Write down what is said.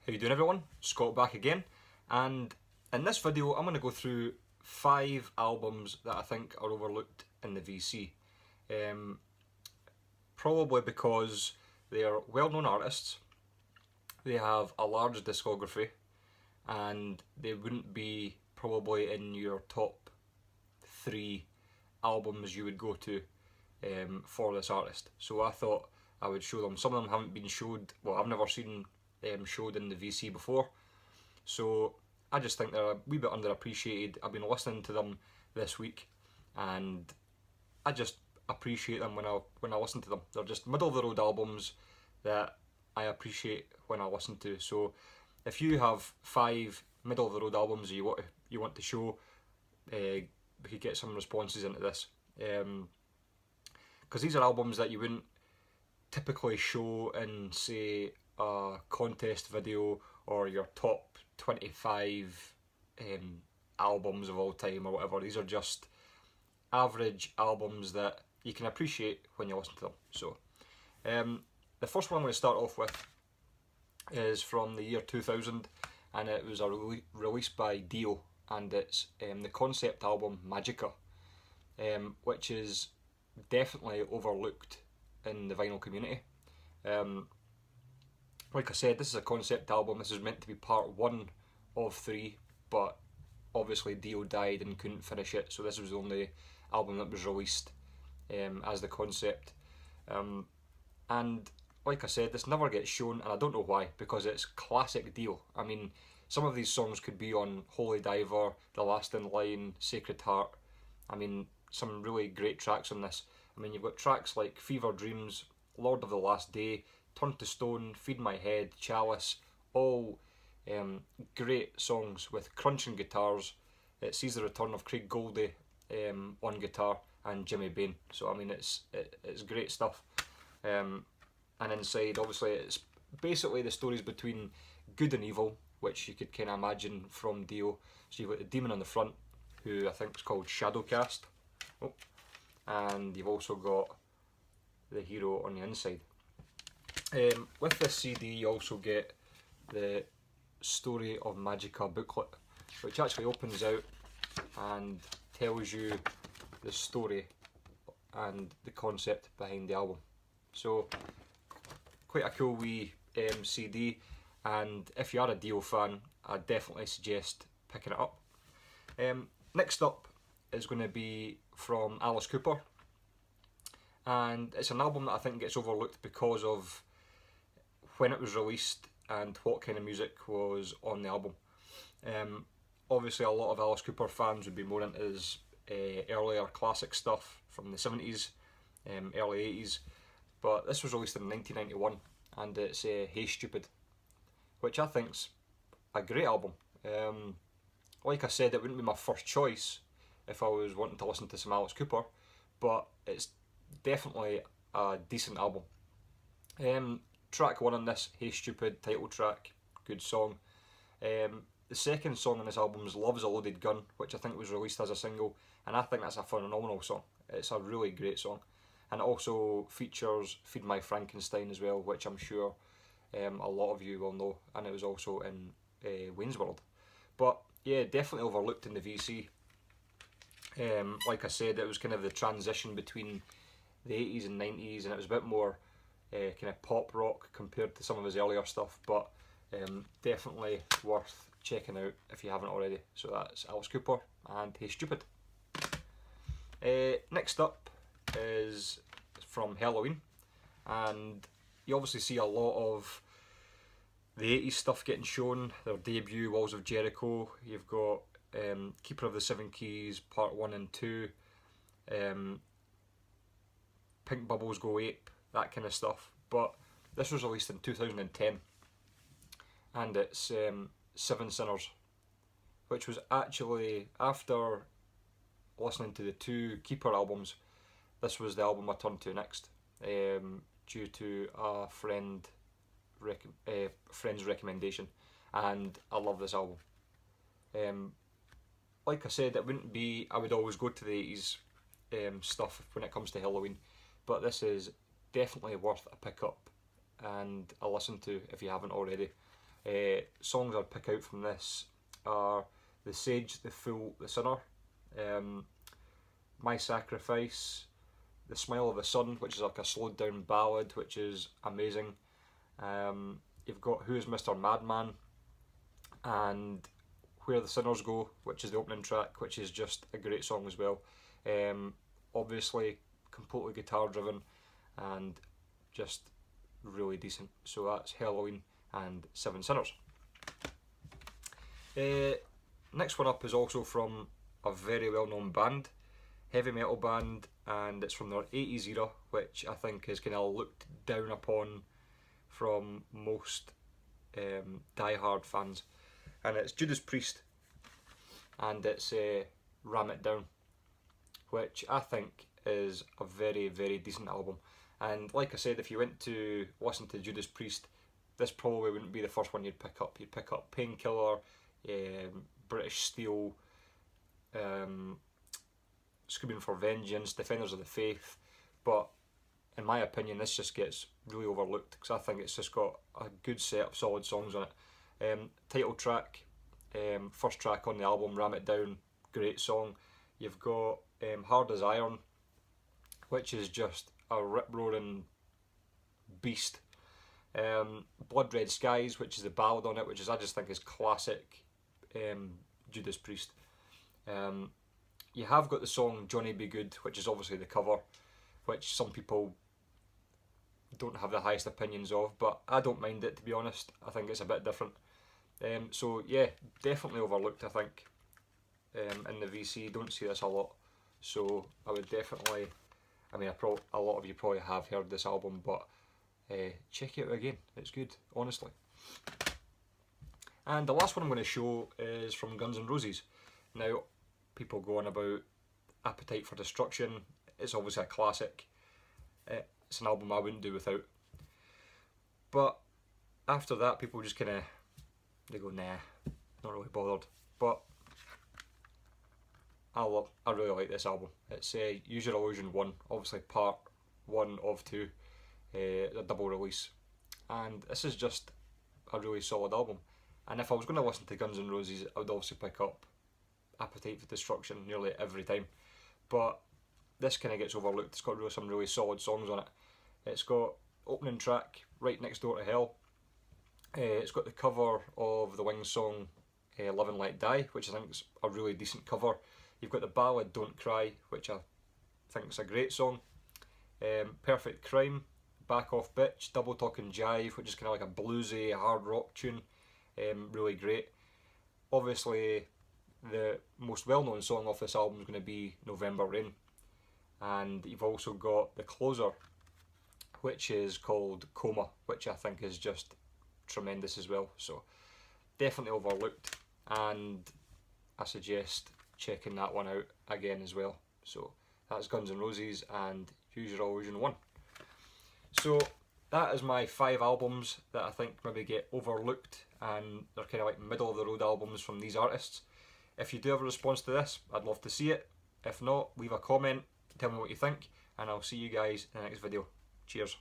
How you doing, everyone? Scott back again, and in this video I'm going to go through 5 albums that I think are overlooked in the VC. Probably because they are well-known artists, they have a large discography, and they wouldn't be probably in your top 3 albums you would go to for this artist. So I thought I would show them. Some of them haven't been showed, well, I've never seen showed in the VC before, so I just think they're a wee bit underappreciated. I've been listening to them this week, and I just appreciate them when I listen to them. They're just middle of the road albums that I appreciate when I listen to. So if you have 5 middle of the road albums you want to show, we could get some responses into this, because these are albums that you wouldn't typically show in, say, a contest video or your top 25 albums of all time or whatever. These are just average albums that you can appreciate when you listen to them. So the first one I'm going to start off with is from the year 2000, and it was release by Dio, and it's the concept album Magica, which is definitely overlooked in the vinyl community. Like I said, this is a concept album. This is meant to be part 1 of 3, but obviously Dio died and couldn't finish it, so this was the only album that was released as the concept. And like I said, this never gets shown, and I don't know why, because it's classic Dio. I mean, some of these songs could be on Holy Diver, The Last in Line, Sacred Heart. I mean, some really great tracks on this. I mean, you've got tracks like Fever Dreams, Lord of the Last Day, Turn to Stone, Feed My Head, Chalice, all great songs with crunching guitars. It sees the return of Craig Goldie on guitar and Jimmy Bain. So I mean, it's great stuff. And inside, obviously, it's basically the stories between good and evil, which you could kind of imagine from Dio. So you've got the demon on the front, who I think is called Shadowcast, and you've also got the hero on the inside. With this CD you also get the Story of Magica booklet, which actually opens out and tells you the story and the concept behind the album. So quite a cool wee CD, and if you are a Dio fan, I definitely suggest picking it up. Next up is going to be from Alice Cooper, and it's an album that I think gets overlooked because of when it was released and what kind of music was on the album. Obviously a lot of Alice Cooper fans would be more into his earlier classic stuff from the 70s, early 80s, but this was released in 1991, and it's Hey Stupid, which I think's a great album. Like I said, it wouldn't be my first choice if I was wanting to listen to some Alice Cooper, but it's definitely a decent album. Track 1 on this, Hey Stupid, title track, good song. The second song on this album is Love's a Loaded Gun, which I think was released as a single, and I think that's a phenomenal song. It's a really great song, and it also features Feed My Frankenstein as well, which I'm sure a lot of you will know, and it was also in Wayne's World. But yeah, definitely overlooked in the VC. Like I said, it was kind of the transition between the 80s and 90s, and it was a bit more kind of pop rock compared to some of his earlier stuff, but definitely worth checking out if you haven't already. So that's Alice Cooper and Hey Stupid. Next up is from Helloween, and you obviously see a lot of the 80s stuff getting shown. Their debut, Walls of Jericho, you've got Keeper of the Seven Keys Part 1 and 2, Pink Bubbles Go Ape, that kind of stuff. But this was released in 2010, and it's Seven Sinners, which was actually, after listening to the 2 Keeper albums, this was the album I turned to next, due to a friend's recommendation, and I love this album. Like I said, it wouldn't be, I would always go to the 80s stuff when it comes to Helloween, but this is definitely worth a pick up and a listen to if you haven't already. Songs I'd pick out from this are The Sage, The Fool, The Sinner, My Sacrifice, The Smile of the Sun, which is like a slowed down ballad, which is amazing. You've got Who's Mr. Madman, and Where the Sinners Go, which is the opening track, which is just a great song as well. Obviously, completely guitar driven and just really decent. So that's Helloween and Seven Sinners. Next one up is also from a very well known band, heavy metal band, and it's from their 80s era, which I think is kind of looked down upon from most die-hard fans. And it's Judas Priest, and it's Ram It Down, which I think is a very, very decent album. And like I said, if you went to listen to Judas Priest, this probably wouldn't be the first one you'd pick up. You'd pick up Painkiller, British Steel, Screaming for Vengeance, Defenders of the Faith, but in my opinion this just gets really overlooked because I think it's just got a good set of solid songs on it. Title track, first track on the album, Ram It Down, great song. You've got Hard as Iron, which is just a rip-roaring beast. Blood Red Skies, which is the ballad on it, which is I just think is classic Judas Priest. You have got the song Johnny Be Good, which is obviously the cover, which some people don't have the highest opinions of, but I don't mind it, to be honest. I think it's a bit different. So yeah, definitely overlooked, I think, in the VC. Don't see this a lot, so I would definitely, I mean, a lot of you probably have heard this album, but check it out again, it's good, honestly. And the last one I'm going to show is from Guns N' Roses. Now, people go on about Appetite for Destruction. It's obviously a classic. It's an album I wouldn't do without. But after that, people just kind of, they go, nah, not really bothered. But I really like this album. It's Use Your Illusion 1, obviously part 1 of 2, a double release. And this is just a really solid album. And if I was going to listen to Guns N' Roses, I would obviously pick up Appetite for Destruction nearly every time. But this kind of gets overlooked. It's got some really solid songs on it. It's got opening track, Right Next Door to Hell. It's got the cover of the Wings song Live and Let Die, which I think is a really decent cover. You've got the ballad Don't Cry, which I think is a great song. Perfect Crime, Back Off Bitch, Double Talk and Jive, which is kind of like a bluesy hard rock tune. Really great. Obviously, the most well-known song off this album is going to be November Rain. And you've also got the closer, which is called Coma, which I think is just tremendous as well. So definitely overlooked, and I suggest checking that one out again as well. So that's Guns N' Roses and Use Your Illusion 1. So that is my 5 albums that I think maybe get overlooked, and they're kind of like middle of the road albums from these artists. If you do have a response to this, I'd love to see it. If not, leave a comment, tell me what you think, and I'll see you guys in the next video. Cheers.